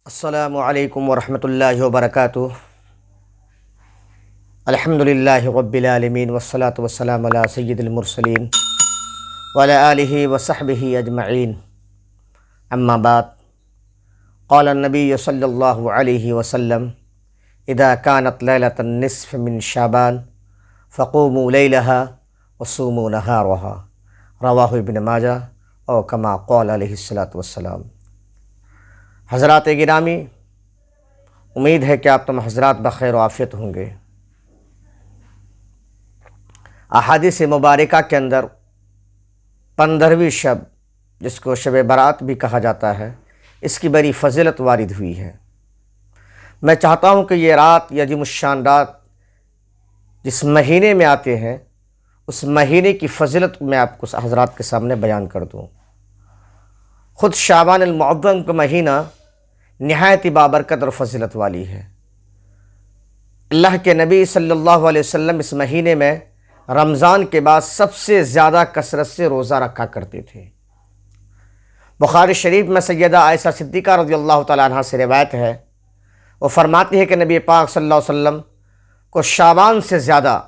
السلام علیکم ورحمۃ اللہ وبرکاتہ۔ الحمدللہ رب العالمین والصلاة والسلام علی سید المرسلین وعلی آلہ وصحبہ اجمعین، اما بعد، قال النبی صلی اللہ علیہ وسلم اذا كانت لیلۃ النصف من شعبان فقوموا لیلہا وصوموا نہارہا، رواہ ابن ماجہ او کما قال علیہ الصلاۃ والسلام۔ حضرات گرامی، امید ہے کہ آپ تم حضرات بخیر و عافیت ہوں گے۔ احادیث مبارکہ کے اندر 15ویں شب، جس کو شب برات بھی کہا جاتا ہے، اس کی بڑی فضیلت وارد ہوئی ہے۔ میں چاہتا ہوں کہ یہ رات یا عظیم الشان رات جس مہینے میں آتے ہیں، اس مہینے کی فضیلت میں آپ کو حضرات کے سامنے بیان کر دوں۔ خود شعبان المعظم کا مہینہ نہایت بابرکت اور فضیلت والی ہے۔ اللہ کے نبی صلی اللہ علیہ وسلم اس مہینے میں رمضان کے بعد سب سے زیادہ کثرت سے روزہ رکھا کرتے تھے۔ بخاری شریف میں سیدہ عائشہ صدیقہ رضی اللہ تعالیٰ عنہ سے روایت ہے، وہ فرماتی ہے کہ نبی پاک صلی اللہ علیہ وسلم کو شعبان سے زیادہ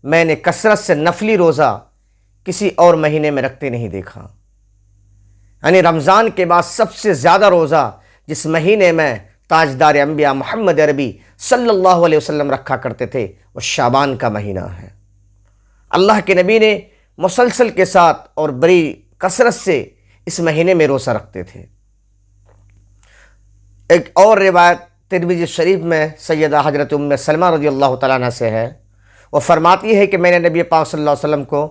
میں نے کثرت سے نفلی روزہ کسی اور مہینے میں رکھتے نہیں دیکھا۔ یعنی رمضان کے بعد سب سے زیادہ روزہ جس مہینے میں تاجدار انبیاء محمد عربی صلی اللہ علیہ وسلم رکھا کرتے تھے، وہ شعبان کا مہینہ ہے۔ اللہ کے نبی نے مسلسل کے ساتھ اور بڑی کثرت سے اس مہینے میں روزہ رکھتے تھے۔ ایک اور روایت ترمذی شریف میں سیدہ حضرت ام سلمہ رضی اللہ تعالیٰ عنہ سے ہے، وہ فرماتی ہے کہ میں نے نبی پاک صلی اللہ علیہ وسلم کو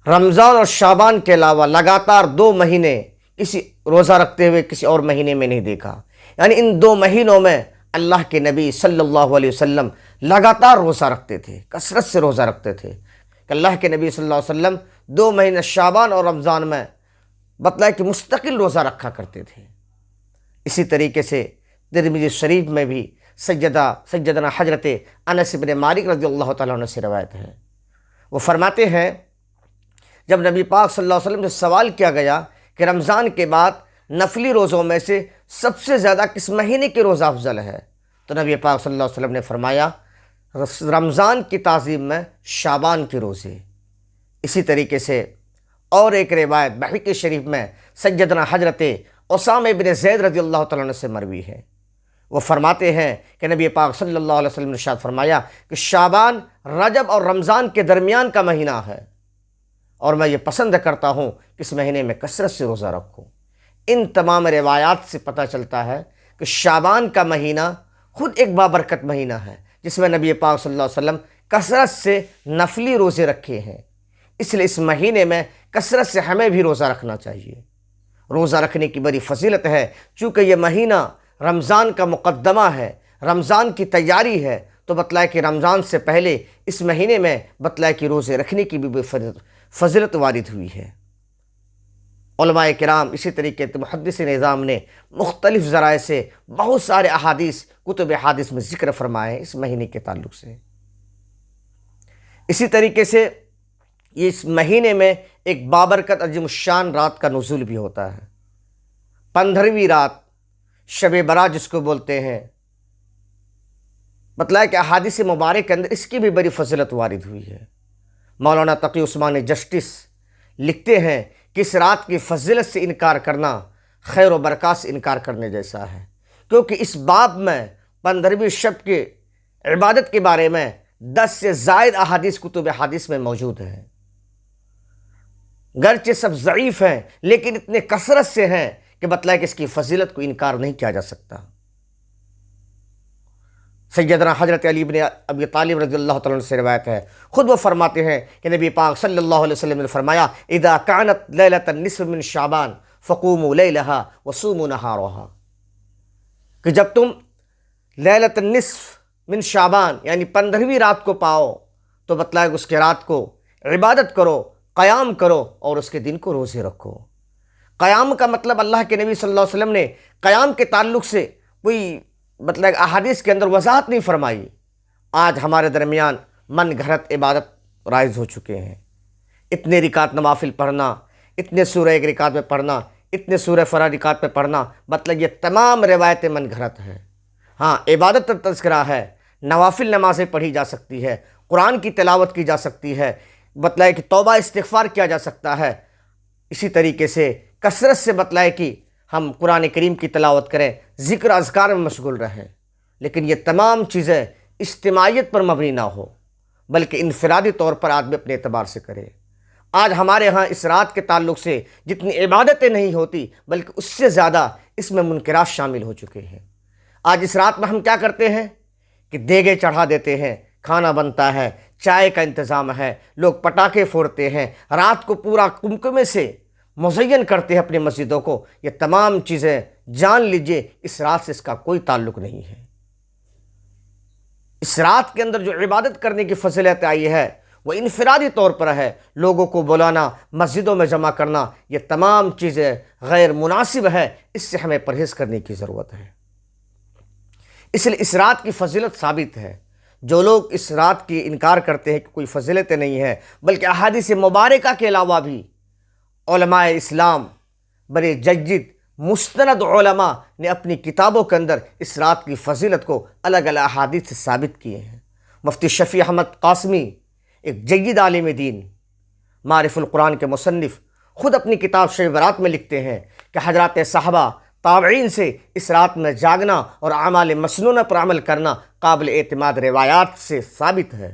رمضان اور شعبان کے علاوہ لگاتار 2 مہینے کسی روزہ رکھتے ہوئے کسی اور مہینے میں نہیں دیکھا۔ یعنی ان 2 مہینوں میں اللہ کے نبی صلی اللہ علیہ وسلم لگاتار روزہ رکھتے تھے، کثرت سے روزہ رکھتے تھے کہ اللہ کے نبی صلی اللہ علیہ وسلم 2 مہینے شعبان اور رمضان میں بتلایا کہ مستقل روزہ رکھا کرتے تھے۔ اسی طریقے سے ترمذی شریف میں بھی سیدنا حضرت انس بن مالک رضی اللہ تعالیٰ عنہ سے روایت ہے، وہ فرماتے ہیں جب نبی پاک صلی اللہ علیہ وسلم سے سوال کیا گیا کہ رمضان کے بعد نفلی روزوں میں سے سب سے زیادہ کس مہینے کے روزہ افضل ہے، تو نبی پاک صلی اللہ علیہ وسلم نے فرمایا رمضان کی تعظیم میں شعبان کے روزے۔ اسی طریقے سے اور ایک روایت بحقی شریف میں سیدنا حضرت اسامہ بن زید رضی اللہ تعالیٰ عنہ سے مروی ہے، وہ فرماتے ہیں کہ نبی پاک صلی اللہ علیہ وسلم نے ارشاد فرمایا کہ شعبان رجب اور رمضان کے درمیان کا مہینہ ہے، اور میں یہ پسند کرتا ہوں کہ اس مہینے میں کثرت سے روزہ رکھوں۔ ان تمام روایات سے پتہ چلتا ہے کہ شعبان کا مہینہ خود ایک بابرکت مہینہ ہے، جس میں نبی پاک صلی اللہ علیہ وسلم کثرت سے نفلی روزے رکھے ہیں۔ اس لیے اس مہینے میں کثرت سے ہمیں بھی روزہ رکھنا چاہیے۔ روزہ رکھنے کی بڑی فضیلت ہے، چونکہ یہ مہینہ رمضان کا مقدمہ ہے، رمضان کی تیاری ہے، تو بتلایا کہ رمضان سے پہلے اس مہینے میں بتلایا کہ روزے رکھنے کی بھی فضیلت وارد ہوئی ہے۔ علماء کرام اسی طریقے سے محدث نظام نے مختلف ذرائع سے بہت سارے احادیث کتب احادیث میں ذکر فرمائے ہیں اس مہینے کے تعلق سے۔ اسی طریقے سے اس مہینے میں ایک بابرکت عظیم الشان رات کا نزول بھی ہوتا ہے، 15ویں رات شب برات جس کو بولتے ہیں۔ بتلایا کہ احادیث مبارک کے اندر اس کی بھی بڑی فضیلت وارد ہوئی ہے۔ مولانا تقی عثمانی جسٹس لکھتے ہیں کہ اس رات کی فضیلت سے انکار کرنا خیر و برکات سے انکار کرنے جیسا ہے، کیونکہ اس باب میں 15ویں شب کے عبادت کے بارے میں 10 سے زائد احادیث کتب احادیث میں موجود ہیں۔ گرچہ سب ضعیف ہیں، لیکن اتنے کثرت سے ہیں کہ بتلایا کہ اس کی فضیلت کو انکار نہیں کیا جا سکتا۔ سیدنا حضرت علی بن ابی طالب رضی اللہ تعالیٰ عنہ سے روایت ہے، خود وہ فرماتے ہیں کہ نبی پاک صلی اللہ علیہ وسلم نے فرمایا اذا كانت لیلۃ النصف من شعبان فقوموا لیلہا وصوموا نہارہا، کہ جب تم لیلۃ النصف من شعبان یعنی 15ویں رات کو پاؤ تو بتلایا کہ اس کے رات کو عبادت کرو، قیام کرو اور اس کے دن کو روزے رکھو۔ قیام کا مطلب اللہ کے نبی صلی اللہ علیہ وسلم نے قیام کے تعلق سے کوئی مطلب احادیث کے اندر وضاحت نہیں فرمائی۔ آج ہمارے درمیان من گھڑت عبادت رائج ہو چکے ہیں، اتنے رکعت نوافل پڑھنا، اتنے سورہ ایک رکعت میں پڑھنا، اتنے سورہ فرائض پہ پڑھنا مطلب یہ تمام روایتیں من گھڑت ہیں۔ ہاں عبادت کا تذکرہ ہے، نوافل نمازیں پڑھی جا سکتی ہے، قرآن کی تلاوت کی جا سکتی ہے، بتلائے کہ توبہ استغفار کیا جا سکتا ہے، اسی طریقے سے کثرت سے بتلائے کہ ہم قرآن کریم کی تلاوت کریں، ذکر اذکار میں مشغول رہیں، لیکن یہ تمام چیزیں اجتماعیت پر مبنی نہ ہو بلکہ انفرادی طور پر آدمی اپنے اعتبار سے کرے۔ آج ہمارے ہاں اس رات کے تعلق سے جتنی عبادتیں نہیں ہوتی بلکہ اس سے زیادہ اس میں منکرات شامل ہو چکے ہیں۔ آج اس رات میں ہم کیا کرتے ہیں کہ دیگے چڑھا دیتے ہیں، کھانا بنتا ہے، چائے کا انتظام ہے، لوگ پٹاخے پھوڑتے ہیں، رات کو پورا قمقمے سے مزین کرتے ہیں اپنی مسجدوں کو۔ یہ تمام چیزیں جان لیجئے اس رات سے اس کا کوئی تعلق نہیں ہے۔ اس رات کے اندر جو عبادت کرنے کی فضیلت آئی ہے وہ انفرادی طور پر ہے، لوگوں کو بلانا، مسجدوں میں جمع کرنا، یہ تمام چیزیں غیر مناسب ہے، اس سے ہمیں پرہیز کرنے کی ضرورت ہے۔ اس لیے اس رات کی فضیلت ثابت ہے۔ جو لوگ اس رات کی انکار کرتے ہیں کہ کوئی فضیلت نہیں ہے بلکہ احادیث مبارکہ کے علاوہ بھی علماء اسلام بڑے جید مستند علماء نے اپنی کتابوں کے اندر اس رات کی فضیلت کو الگ الگ احادیث سے ثابت کیے ہیں۔ مفتی شفیع احمد قاسمی ایک جید عالم دین، معرف القرآن کے مصنف، خود اپنی کتاب شب برات میں لکھتے ہیں کہ حضرات صحابہ تابعین سے اس رات میں جاگنا اور اعمال مسنونہ پر عمل کرنا قابل اعتماد روایات سے ثابت ہے۔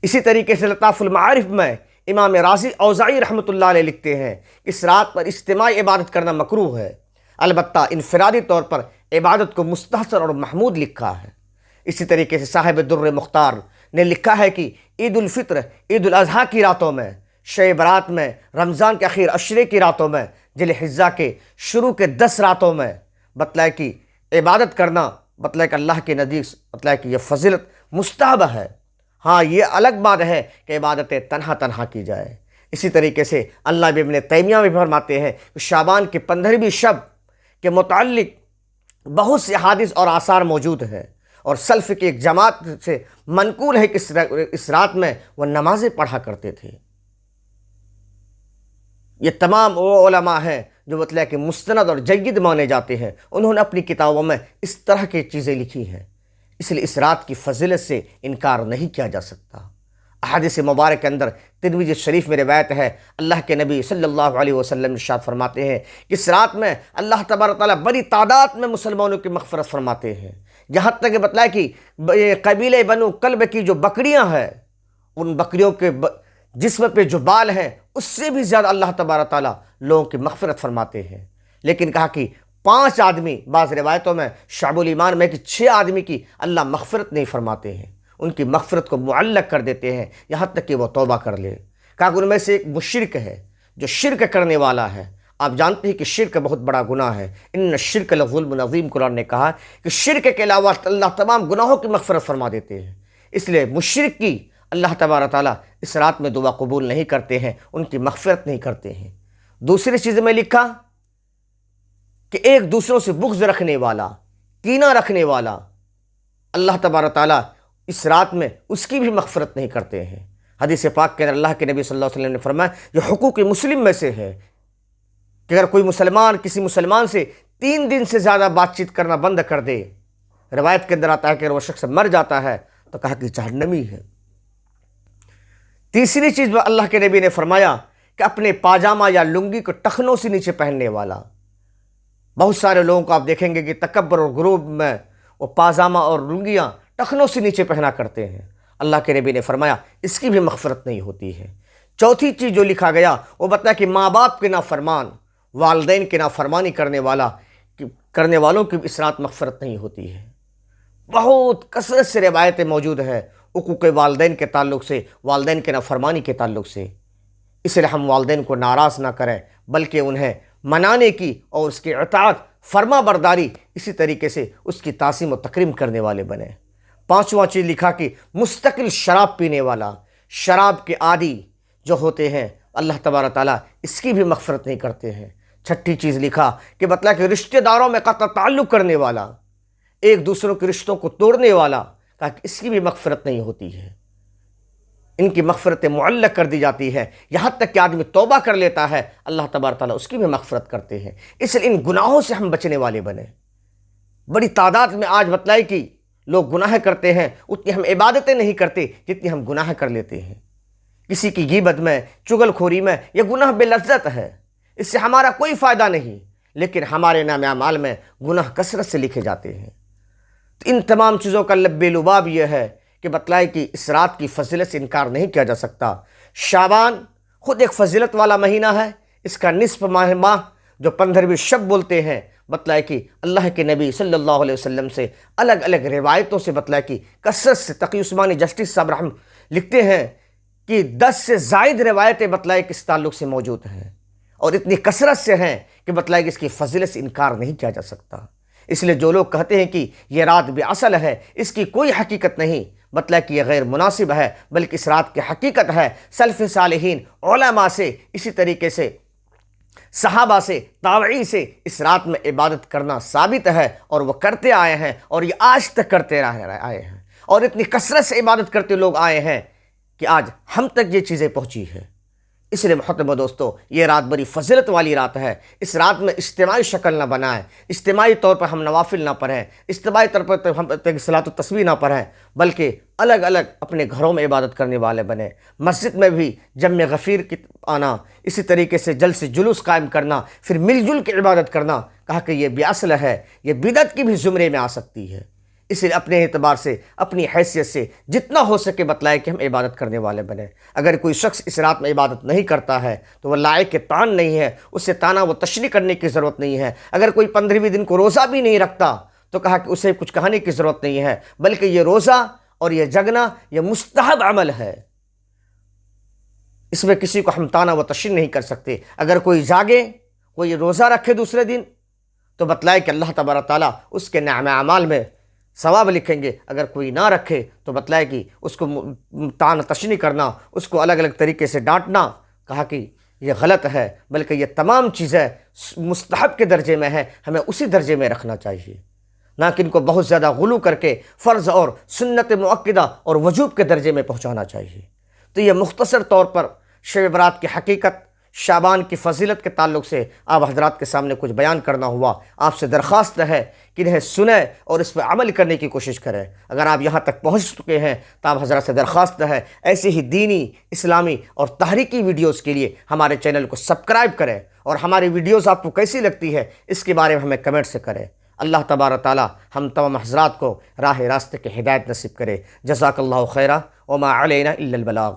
اسی طریقے سے لطاف المعارف میں امام رازی اوزاعی رحمۃ اللہ علیہ لکھتے ہیں کہ اس رات پر اجتماعی عبادت کرنا مکروہ ہے، البتہ انفرادی طور پر عبادت کو مستحسن اور محمود لکھا ہے۔ اسی طریقے سے صاحب در مختار نے لکھا ہے کہ عید الفطر، عید الاضحیٰ کی راتوں میں، شب برات میں، رمضان کے اخیر عشرے کی راتوں میں، ذی الحجہ کے شروع کے 10 راتوں میں بتلائے کہ عبادت کرنا، بتلائے کہ اللہ کے نزدیک بتلائے کہ یہ فضیلت مستحب ہے۔ ہاں یہ الگ بات ہے کہ عبادتیں تنہا تنہا کی جائے۔ اسی طریقے سے اللہ ابن تیمیہ بھی فرماتے ہیں کہ شعبان کی 15ویں شب کے متعلق بہت سے حادث اور آثار موجود ہیں، اور سلف کی ایک جماعت سے منقول ہے کہ اس رات میں وہ نمازیں پڑھا کرتے تھے۔ یہ تمام وہ علماء ہیں جو بتلایا کہ مستند اور جید مانے جاتے ہیں، انہوں نے اپنی کتابوں میں اس طرح کی چیزیں لکھی ہیں، اس لیے اس رات کی فضیلت سے انکار نہیں کیا جا سکتا۔ احادیث مبارک کے اندر ترمذی شریف میں روایت ہے، اللہ کے نبی صلی اللہ علیہ وسلم ارشاد فرماتے ہیں کہ اس رات میں اللہ تبارک تعالیٰ بڑی تعداد میں مسلمانوں کی مغفرت فرماتے ہیں، یہاں تک کہ بتلایا کہ قبیلہ بنو کلب کی جو بکریاں ہیں، ان بکریوں کے جسم پہ جو بال ہیں اس سے بھی زیادہ اللہ تبارک تعالیٰ لوگوں کی مغفرت فرماتے ہیں۔ لیکن کہا کہ 5 آدمی، بعض روایتوں میں شعب الایمان میں کہ 6 آدمی کی اللہ مغفرت نہیں فرماتے ہیں، ان کی مغفرت کو معلق کر دیتے ہیں یہاں تک کہ وہ توبہ کر لے۔ کہا کہ ان میں سے ایک مشرک ہے جو شرک کرنے والا ہے۔ آپ جانتے ہیں کہ شرک بہت بڑا گناہ ہے، ان الشرک لظلم عظیم، قرآن نے کہا کہ شرک کے علاوہ اللہ تمام گناہوں کی مغفرت فرما دیتے ہیں، اس لیے مشرک کی اللہ تبارک تعالیٰ اس رات میں دعا قبول نہیں کرتے ہیں، ان کی مغفرت نہیں کرتے ہیں۔ دوسری چیز میں لکھا کہ ایک دوسروں سے بغض رکھنے والا، کینہ رکھنے والا، اللہ تبارک تعالیٰ اس رات میں اس کی بھی مغفرت نہیں کرتے ہیں۔ حدیث پاک کے اندر اللہ کے نبی صلی اللہ علیہ وسلم نے فرمایا یہ حقوق مسلم میں سے ہے کہ اگر کوئی مسلمان کسی مسلمان سے 3 دن سے زیادہ بات چیت کرنا بند کر دے، روایت کے اندر آتا ہے کہ اگر وہ شخص مر جاتا ہے تو کہا کہ جہنمی ہے۔ تیسری چیز وہ اللہ کے نبی نے فرمایا کہ اپنے پاجامہ یا لنگی کو ٹخنوں سے نیچے پہننے والا۔ بہت سارے لوگوں کو آپ دیکھیں گے کہ تکبر اور غرور میں وہ پاجامہ اور لنگیاں ٹخنوں سے نیچے پہنا کرتے ہیں، اللہ کے نبی نے فرمایا اس کی بھی مغفرت نہیں ہوتی ہے۔ چوتھی چیز جو لکھا گیا وہ بتایا کہ ماں باپ کے نافرمان، والدین کے نافرمانی کرنے والوں کی اس رات مغفرت نہیں ہوتی ہے۔ بہت کثرت سے روایتیں موجود ہیں حقوق والدین کے تعلق سے، والدین کے نافرمانی کے تعلق سے، اس لیے ہم والدین کو ناراض نہ کریں بلکہ انہیں منانے کی اور اس کی اطاعت، فرما برداری، اسی طریقے سے اس کی تعظیم و تکریم کرنے والے بنیں۔ 5واں چیز لکھا کہ مستقل شراب پینے والا، شراب کے عادی جو ہوتے ہیں اللہ تبارک تعالیٰ اس کی بھی مغفرت نہیں کرتے ہیں۔ 6ٹھی چیز لکھا کہ بتلایا کہ رشتہ داروں میں قطع تعلق کرنے والا، ایک دوسروں کے رشتوں کو توڑنے والا، کہا کہ اس کی بھی مغفرت نہیں ہوتی ہے۔ ان کی مغفرت معلق کر دی جاتی ہے، یہاں تک کہ آدمی توبہ کر لیتا ہے اللہ تبارک تعالیٰ اس کی بھی مغفرت کرتے ہیں۔ اس لیے ان گناہوں سے ہم بچنے والے بنیں۔ بڑی تعداد میں آج بتلائی کہ لوگ گناہ کرتے ہیں، اتنی ہم عبادتیں نہیں کرتے جتنی ہم گناہ کر لیتے ہیں۔ کسی کی غیبت میں، چغل خوری میں یہ گناہ بے لذت ہے، اس سے ہمارا کوئی فائدہ نہیں، لیکن ہمارے نام اعمال میں گناہ کثرت سے لکھے جاتے ہیں۔ تو ان تمام چیزوں کا لب لباب یہ ہے کہ بتلائے کہ اس رات کی فضیلت سے انکار نہیں کیا جا سکتا۔ شعبان خود ایک فضیلت والا مہینہ ہے، اس کا نصف ماہ جو 15ویں شب بولتے ہیں، بتلائے کہ اللہ کے نبی صلی اللہ علیہ وسلم سے الگ الگ روایتوں سے بتلائے کہ کثرت سے تقی عثمانی جسٹس صاحب رحم لکھتے ہیں کہ 10 سے زائد روایتیں بتلائے کہ اس تعلق سے موجود ہیں، اور اتنی کثرت سے ہیں کہ بتلائے کہ اس کی فضیلت سے انکار نہیں کیا جا سکتا۔ اس لیے جو لوگ کہتے ہیں کہ یہ رات بے اصل ہے، اس کی کوئی حقیقت نہیں، بتلائے کہ یہ غیر مناسب ہے، بلکہ اس رات کی حقیقت ہے سلف صالحین علماء سے، اسی طریقے سے صحابہ سے، تابعین سے اس رات میں عبادت کرنا ثابت ہے، اور وہ کرتے آئے ہیں، اور یہ آج تک کرتے آئے ہیں، اور اتنی کثرت سے عبادت کرتے لوگ آئے ہیں کہ آج ہم تک یہ چیزیں پہنچی ہیں۔ اس لیے محترم دوستو، یہ رات بڑی فضیلت والی رات ہے۔ اس رات میں اجتماعی شکل نہ بنائیں، اجتماعی طور پر ہم نوافل نہ پڑھیں، اجتماعی طور پر ہم صلاۃ التسبیح نہ پڑھیں، بلکہ الگ الگ اپنے گھروں میں عبادت کرنے والے بنیں۔ مسجد میں بھی جمع غفیر کی آنا، اسی طریقے سے جلد سے جلوس قائم کرنا، پھر مل جل کے عبادت کرنا، کہا کہ یہ بے اصل ہے، یہ بدعت کی بھی زمرے میں آ سکتی ہے۔ اس لیے اپنے اعتبار سے، اپنی حیثیت سے جتنا ہو سکے بتلائے کہ ہم عبادت کرنے والے بنیں۔ اگر کوئی شخص اس رات میں عبادت نہیں کرتا ہے تو وہ لائق طعن نہیں ہے، اس سے تانا و تشنیع کرنے کی ضرورت نہیں ہے۔ اگر کوئی 15ویں دن کو روزہ بھی نہیں رکھتا تو کہا کہ اسے کچھ کہنے کی ضرورت نہیں ہے، بلکہ یہ روزہ اور یہ جگنا یہ مستحب عمل ہے، اس میں کسی کو ہم تانا و تشنیع نہیں کر سکتے۔ اگر کوئی جاگے، کوئی روزہ رکھے دوسرے دن، تو بتلائے کہ اللہ تبارک تعالیٰ اس کے نعم اعمال میں ثواب لکھیں گے۔ اگر کوئی نہ رکھے تو بتلائے کہ اس کو تان تشنیع کرنا، اس کو الگ الگ طریقے سے ڈانٹنا، کہا کہ یہ غلط ہے، بلکہ یہ تمام چیزیں مستحب کے درجے میں ہیں، ہمیں اسی درجے میں رکھنا چاہیے، نہ کہ ان کو بہت زیادہ غلو کر کے فرض اور سنت مؤکدہ اور وجوب کے درجے میں پہنچانا چاہیے۔ تو یہ مختصر طور پر شب برات کی حقیقت، شعبان کی فضیلت کے تعلق سے آپ حضرات کے سامنے کچھ بیان کرنا ہوا۔ آپ سے درخواست ہے کہ انہیں سنیں اور اس پہ عمل کرنے کی کوشش کریں۔ اگر آپ یہاں تک پہنچ چکے ہیں تو آپ حضرات سے درخواست ہے ایسی ہی دینی، اسلامی اور تحریکی ویڈیوز کے لیے ہمارے چینل کو سبسکرائب کریں، اور ہماری ویڈیوز آپ کو کیسی لگتی ہے اس کے بارے میں ہمیں کمنٹ سے کریں۔ اللہ تبارک تعالیٰ ہم تمام حضرات کو راہ راستے کی ہدایت نصیب کرے۔ جزاک اللہ خیرہ، وما علینا الا البلاغ۔